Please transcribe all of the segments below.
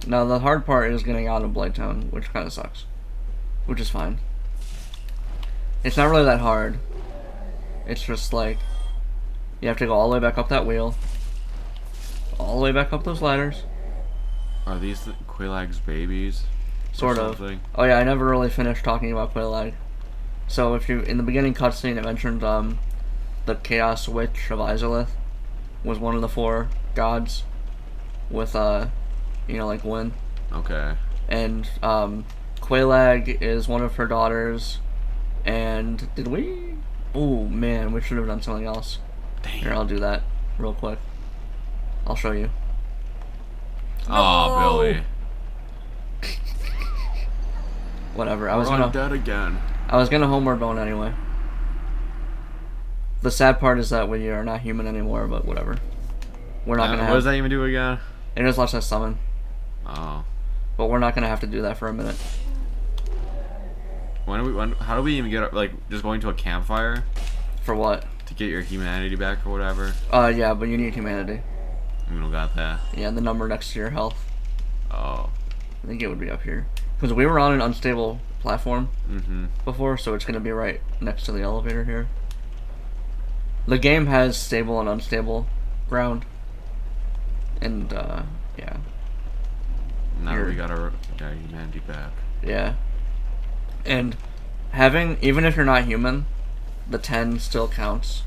Now the hard part is getting out of Blighttown, which kind of sucks. Which is fine. It's not really that hard. It's just like, you have to go all the way back up that wheel. All the way back up those ladders. Are these Quilag's babies? Sort of. Oh yeah, I never really finished talking about Quillag. So if you, in the beginning cutscene, it mentioned the Chaos Witch of Izalith was one of the 4 gods with you know, like Gwyn. Okay. And Quillag is one of her daughters. And did we? Oh man, we should have done something else. Dang. Here, I'll do that real quick. I'll show you. Oh, Billy. Whatever. We're dead again. I was gonna homeward bone anyway. The sad part is that we are not human anymore, but whatever. We're not gonna have. What does that even do again? It just lets us summon. Oh. But we're not gonna have to do that for a minute. How do we even get, like, just going to a campfire? For what? To get your humanity back or whatever? Yeah, but you need humanity. We don't got that. Yeah, the number next to your health. Oh. I think it would be up here. Because we were on an unstable platform before, so it's going to be right next to the elevator here. The game has stable and unstable ground. And, yeah. Now we got our humanity back. Yeah. And having, even if you're not human, the 10 still counts.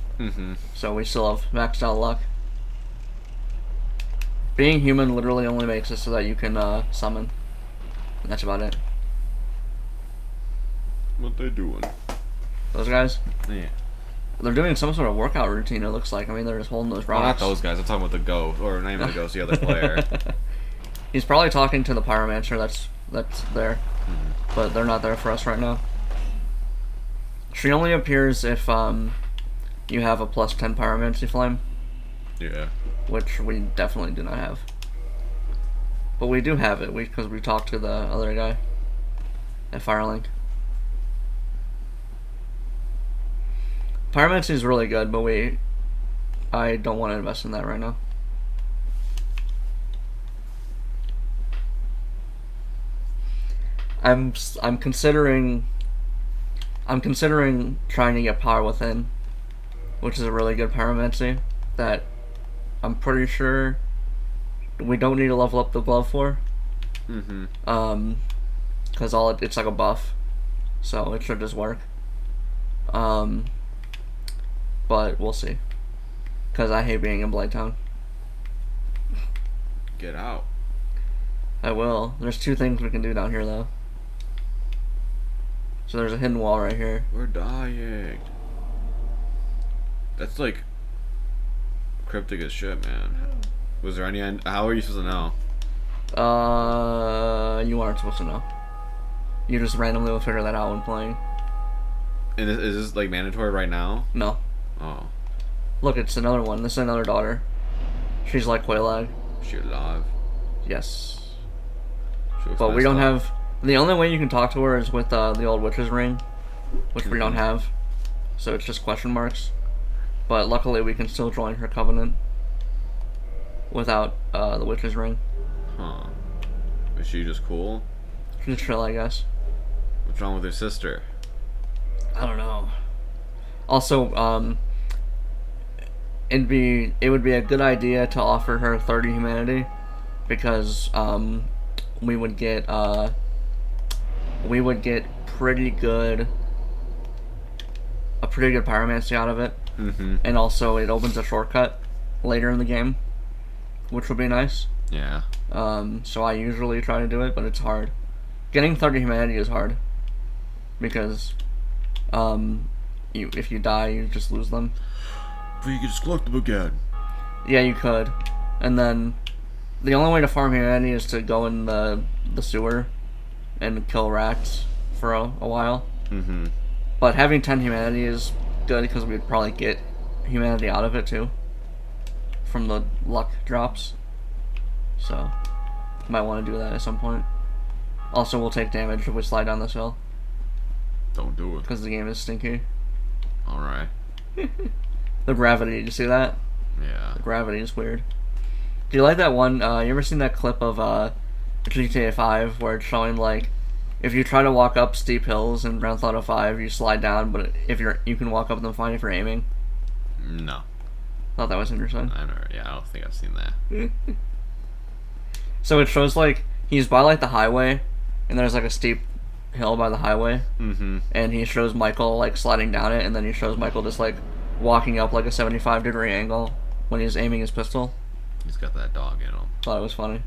So we still have maxed out luck. Being human literally only makes it so that you can summon. And that's about it. What they doing? Those guys? Yeah. They're doing some sort of workout routine, it looks like. I mean, they're just holding those rocks. Well, not those guys. I'm talking about the ghost. Or not even the ghost, the other player. He's probably talking to the pyromancer that's there. But they're not there for us right now. She only appears if you have a plus 10 pyromancy flame. Yeah. Which we definitely do not have. But we do have it, because we talked to the other guy at Firelink. Pyromancy is really good, but I don't want to invest in that right now. I'm considering trying to get Power Within, which is a really good pyromancy that I'm pretty sure we don't need to level up the glove for. Because it's like a buff, so it should just work. But we'll see. Because I hate being in Blighttown. Get out. I will. There's 2 things we can do down here, though. So there's a hidden wall right here. We're dying. That's like cryptic as shit, man. Was there any? How are you supposed to know? You aren't supposed to know. You just randomly will figure that out when playing. And is this like mandatory right now? No. Oh. Look, it's another one. This is another daughter. She's like Quailag. She alive? Yes. But we don't have. The only way you can talk to her is with the old witch's ring, which we don't have. So it's just question marks. But luckily we can still join her covenant without the witch's ring. Huh. Is she just cool? She's chill, I guess. What's wrong with her sister? I don't know. Also, it would be a good idea to offer her 30 humanity, because we would get pretty good pyromancy out of it. And also it opens a shortcut later in the game, which would be nice. Yeah. So I usually try to do it, but it's hard. Getting 30 humanity is hard, because if you die, you just lose them. But you can just collect them again. Yeah, you could. And then the only way to farm humanity is to go in the sewer and kill rats for a while. But having 10 humanity is good, because we'd probably get humanity out of it too, from the luck drops. So might want to do that at some point. Also, we'll take damage if we slide down this hill. Don't do it. Because the game is stinky. Alright. The gravity, did you see that? Yeah. The gravity is weird. Do you like that one, you ever seen that clip of GTA 5 where it's showing like if you try to walk up steep hills in Grand Theft Auto 5, you slide down, but if you can walk up them fine if you're aiming. No. Thought that was interesting. I don't think I've seen that. So it shows like he's by like the highway, and there's like a steep hill by the highway, and he shows Michael like sliding down it, and then he shows Michael just like walking up like a 75-degree angle when he's aiming his pistol. He's got that dog in him. Thought it was funny.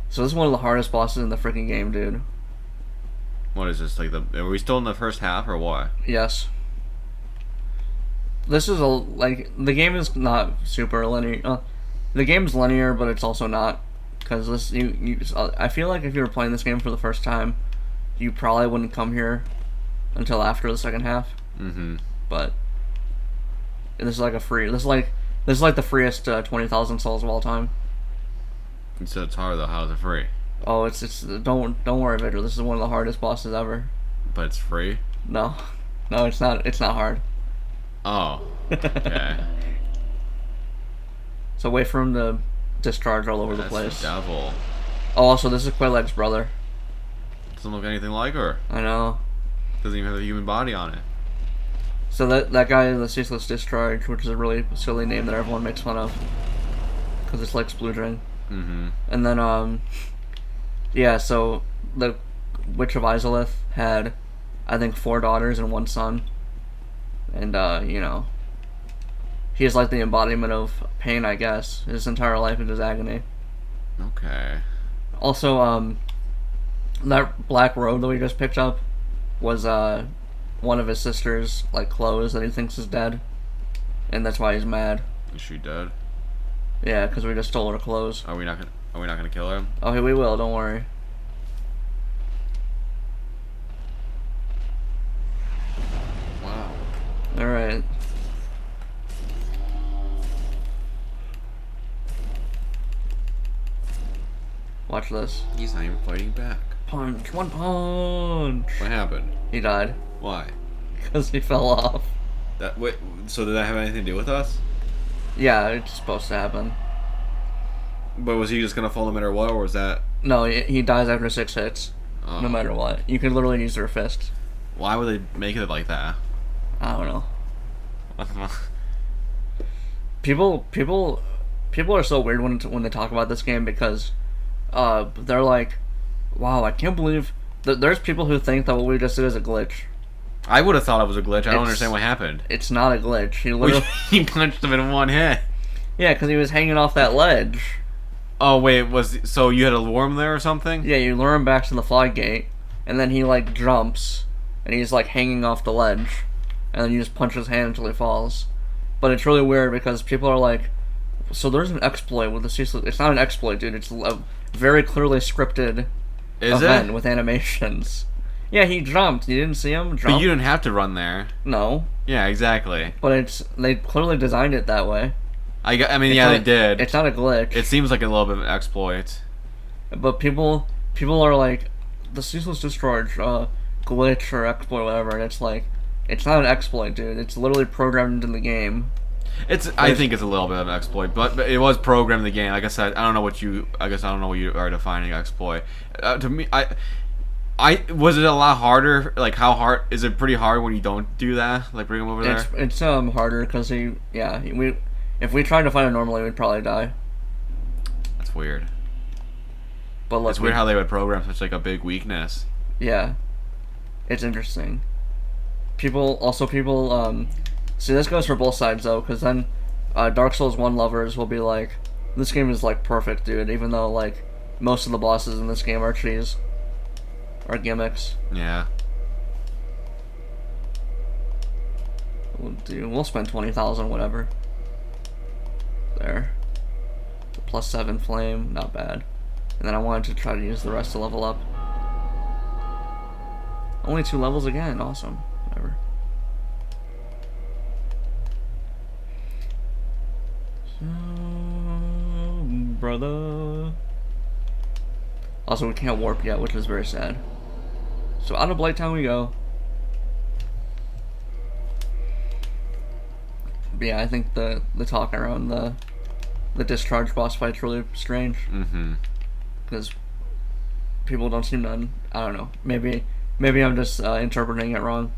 So this is one of the hardest bosses in the freaking game, dude. What is this, like, are we still in the first half, or what? Yes. This is the game is not super linear. The game's linear, but it's also not, because I feel like if you were playing this game for the first time, you probably wouldn't come here until after the second half. But this is like the freest 20,000 souls of all time. You said it's hard though. How is it free? Oh, it's don't worry, Victor. This is one of the hardest bosses ever. But it's free? No, it's not. It's not hard. Oh, okay. So wait for him to discharge all over the place. The devil. Oh, also, this is Quayleg's brother. Doesn't look anything like her. I know. Doesn't even have a human body on it. So that guy is the Ceaseless Discharge, which is a really silly name that everyone makes fun of. Because it's like Sploogeon. And then, yeah, so the Witch of Izalith had, I think, 4 daughters and 1 son. And, you know, he's like the embodiment of pain, I guess. His entire life is his agony. Okay. Also, that black robe that we just picked up was, one of his sister's, like, clothes that he thinks is dead. And that's why he's mad. Is she dead? Yeah, because we just stole her clothes. Are we not gonna kill him? Okay, we will, don't worry. Wow. Alright. Watch this. He's not even fighting back. Punch, one punch! What happened? He died. Why? Because he fell off. Wait, so did that have anything to do with us? Yeah, it's supposed to happen. But was he just gonna fall no matter what, or was that... No, he dies after 6 hits. No matter what. You can literally use their fist. Why would they make it like that? I don't know. People are so weird when they talk about this game because they're like, wow, I can't believe there's people who think that what we just did is a glitch. I would have thought it was a glitch. I don't understand what happened. It's not a glitch. He literally he punched him in one hit. Yeah, because he was hanging off that ledge. Oh wait, so you had to lure him there or something? Yeah, you lure him back to the flygate, and then he like jumps, and he's like hanging off the ledge, and then you just punch his hand until he falls. But it's really weird because people are like, so there's an exploit with the Ceaseless. It's not an exploit, dude. It's a very clearly scripted event with animations. Yeah, he jumped. You didn't see him jump? But you didn't have to run there. No. Yeah, exactly. But they clearly designed it that way. I mean, yeah, they did. It's not a glitch. It seems like a little bit of an exploit. But people are like, the Ceaseless Discharge, glitch or exploit or whatever, and it's like, it's not an exploit, dude. It's literally programmed in the game. I think it's a little bit of an exploit, but it was programmed in the game. Like I said, I don't know what you are defining exploit. To me, was it a lot harder? Like, how hard is it? Pretty hard when you don't do that. Like, bring him over there. It's harder because if we tried to find it normally, we'd probably die. That's weird. But look, it's weird how they would program such like a big weakness. Yeah, it's interesting. People see, this goes for both sides though, because then Dark Souls 1 lovers will be like, this game is like perfect, dude, even though like most of the bosses in this game are cheese. Or gimmicks. Yeah. We'll spend 20,000, whatever. There. The +7 flame, not bad. And then I wanted to try to use the rest to level up. Only 2 levels again, awesome. Whatever. So, brother. Also, we can't warp yet, which is very sad. So out of Blight Town we go. But yeah, I think the talk around the discharge boss fight's really strange. Mm-hmm. Because people don't seem to. I don't know. Maybe I'm just interpreting it wrong.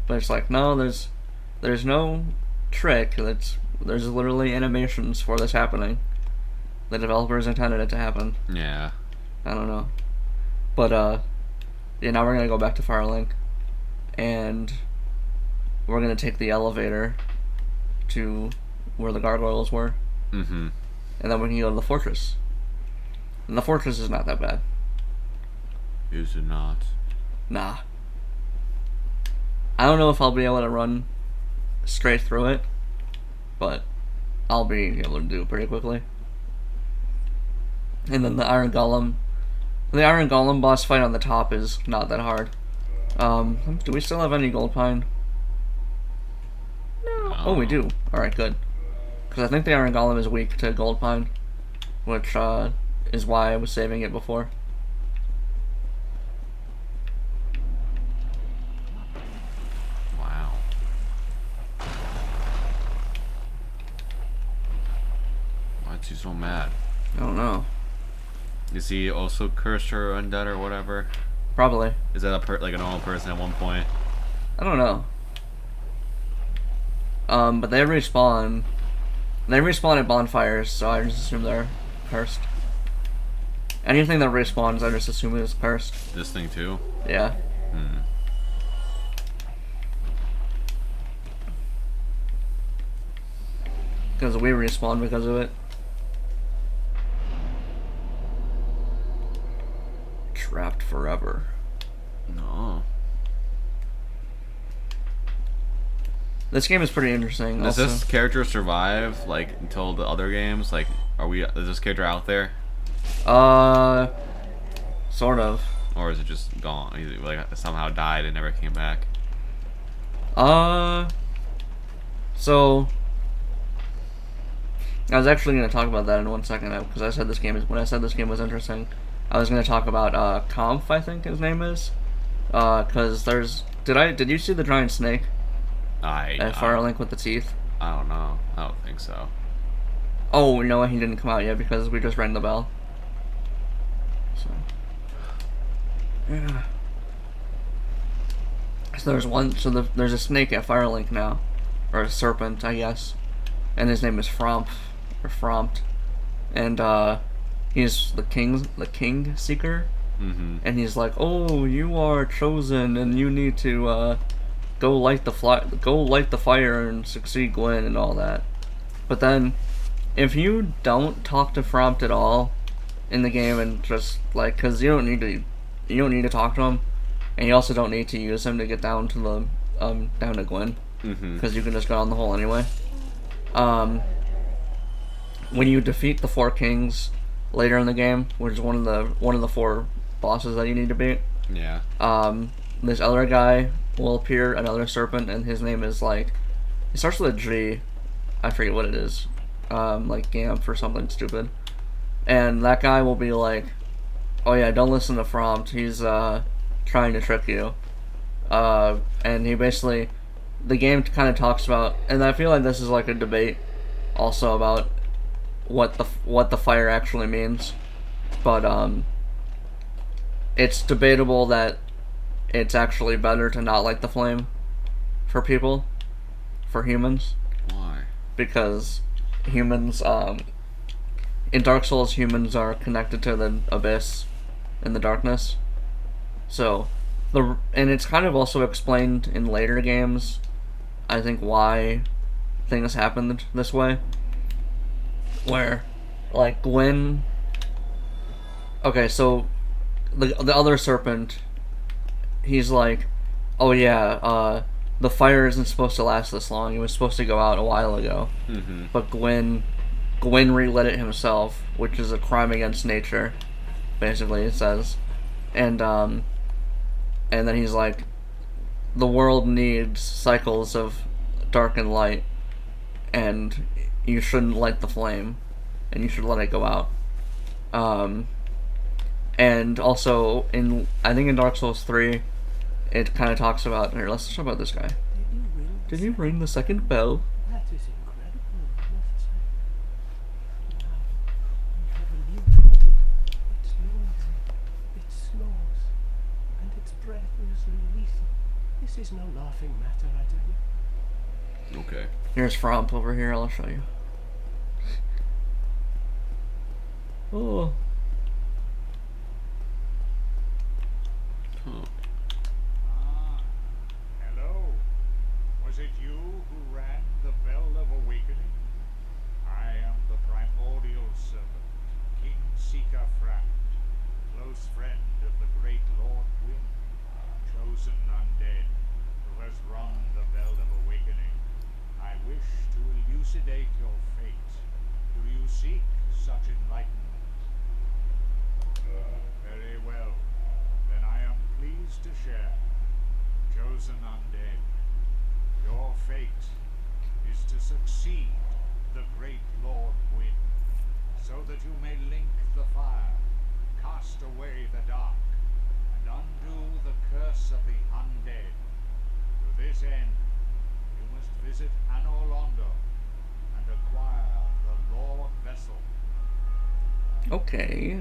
But it's like, no, there's no trick. There's literally animations for this happening. The developers intended it to happen. Yeah. I don't know. But yeah, now we're gonna go back to Firelink, and we're gonna take the elevator to where the gargoyles were. Mm-hmm. And then we can go to the fortress. And the fortress is not that bad. Is it not? Nah. I don't know if I'll be able to run straight through it, but I'll be able to do it pretty quickly. And then the Iron Golem boss fight on the top is not that hard. Do we still have any gold pine? No. Oh, we do. Alright, good. Because I think the Iron Golem is weak to gold pine, which is why I was saving it before. Wow. Why's he so mad? I don't know. Is he also cursed or undead or whatever? Probably. Is that like a normal person at one point? I don't know. But they respawn. They respawn at bonfires, so I just assume they're cursed. Anything that respawns, I just assume is cursed. This thing too? Yeah. Because we respawn because of it. Trapped forever. No. This game is pretty interesting. Does also. this character survive like until the other games? Like, is this character out there? Sort of. Or is it just gone? He like somehow died and never came back. So I was actually going to talk about that in 1 second because I said this game is when I said this game was interesting. I was going to talk about Kampf, I think his name is, because did you see the giant snake? At Firelink with the teeth. I don't know. I don't think so. Oh no, he didn't come out yet because we just rang the bell. So yeah. So there's a snake at Firelink now, or a serpent, I guess, and his name is Fromp or Frompt, and he's the king seeker, and he's like, oh, you are chosen, and you need to go light the fire and succeed Gwen and all that. But then, if you don't talk to Frompt at all in the game and just like, cause you don't need to talk to him, and you also don't need to use him to get down to the down to Gwen, because you can just go down the hole anyway. When you defeat the 4 kings later in the game, which is one of the 4 bosses that you need to beat, yeah. This other guy will appear, another serpent, and his name is like, it starts with a G, I forget what it is, like Gamp or something stupid, and that guy will be like, oh yeah, don't listen to Frompt, he's trying to trick you, and he basically, the game kind of talks about, and I feel like this is like a debate also about what the fire actually means, but it's debatable that it's actually better to not light the flame for humans. Why? Because humans, in Dark Souls, humans are connected to the abyss in the darkness. So, and it's kind of also explained in later games, I think, why things happened this way. Where, like, Gwen... Okay, so, the other serpent... He's like, oh yeah, the fire isn't supposed to last this long. It was supposed to go out a while ago. But Gwen relit it himself, which is a crime against nature, basically, it says. And then he's like, the world needs cycles of dark and light, and you shouldn't light the flame, and you should let it go out. And also, I think in Dark Souls 3, it kind of talks about... Here, let's talk about this guy. Did you ring the second bell? That is incredible, I must say. Now, we have a new problem. It's noisy. is no laughing matter, I tell you. Okay. Here's Fromp over here. I'll show you. Oh. Huh. Ah, hello. Was it you who rang the bell of awakening? I am the primordial serpent, King Seeker Frant, close friend of the great Lord Wind, chosen undead, who has rung the bell of awakening. I wish to elucidate your fate. Do you seek such enlightenment? Very well. Then I am pleased to share. Chosen undead, your fate is to succeed the great Lord Wind, so that you may link the fire, cast away the dark, and undo the curse of the undead. To this end, you must visit Anor Londo and acquire the Lord Vessel. Okay.